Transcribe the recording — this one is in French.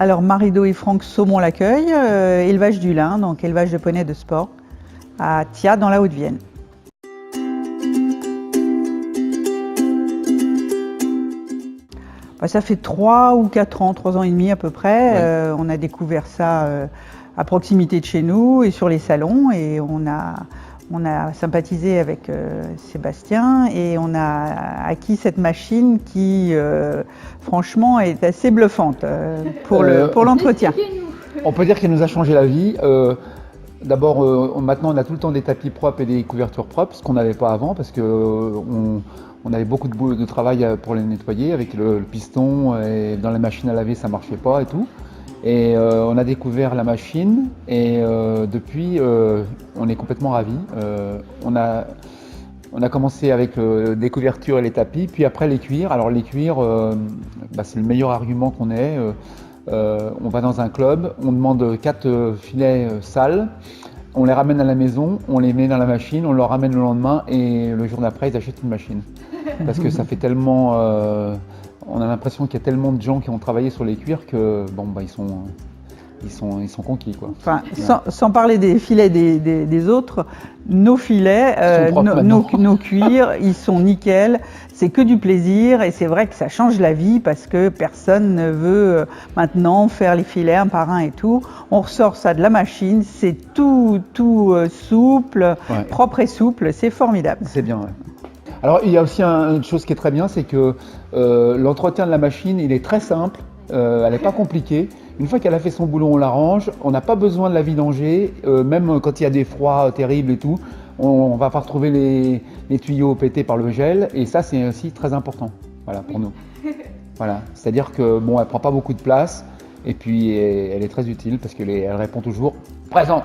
Alors Marido et Franck Saumon-l'Accueil, élevage du lin, donc élevage de poneys de sport, à Thiat dans la Haute-Vienne. Ça fait 3 ou 4 ans, 3 ans et demi à peu près. Ouais. On a découvert ça à proximité de chez nous et sur les salons, et on a sympathisé avec Sébastien, et on a acquis cette machine qui franchement est assez bluffante pour l'entretien. On peut dire qu'elle nous a changé la vie. D'abord, maintenant on a tout le temps des tapis propres et des couvertures propres, ce qu'on n'avait pas avant, parce que on avait beaucoup de travail pour les nettoyer avec le piston, et dans la machine à laver ça marchait pas et tout. Et on a découvert la machine, et depuis on est complètement ravis. On a commencé avec des couvertures et les tapis, puis après les cuirs. Alors les cuirs, c'est le meilleur argument qu'on ait. On va dans un club, on demande 4 filets sales, on les ramène à la maison, on les met dans la machine, on leur ramène le lendemain, et le jour d'après ils achètent une machine. Parce que ça fait tellement... on a l'impression qu'il y a tellement de gens qui ont travaillé sur les cuirs que ils sont conquis, quoi. Enfin, sans parler des filets des autres, nos filets, nos cuirs, ils sont nickel. C'est que du plaisir, et c'est vrai que ça change la vie parce que personne ne veut maintenant faire les filets un par un et tout. On ressort ça de la machine, c'est tout souple, Ouais. propre et souple, c'est formidable. C'est bien, ouais. Alors il y a aussi une chose qui est très bien, c'est que l'entretien de la machine, il est très simple, elle n'est pas compliquée. Une fois qu'elle a fait son boulot, on la range, on n'a pas besoin de la vidanger, même quand il y a des froids terribles et tout, on va pas retrouver les tuyaux pétés par le gel, et ça c'est aussi très important, voilà, pour nous. Voilà, c'est-à-dire que bon, elle prend pas beaucoup de place, et puis elle est très utile parce qu'elle répond toujours présent.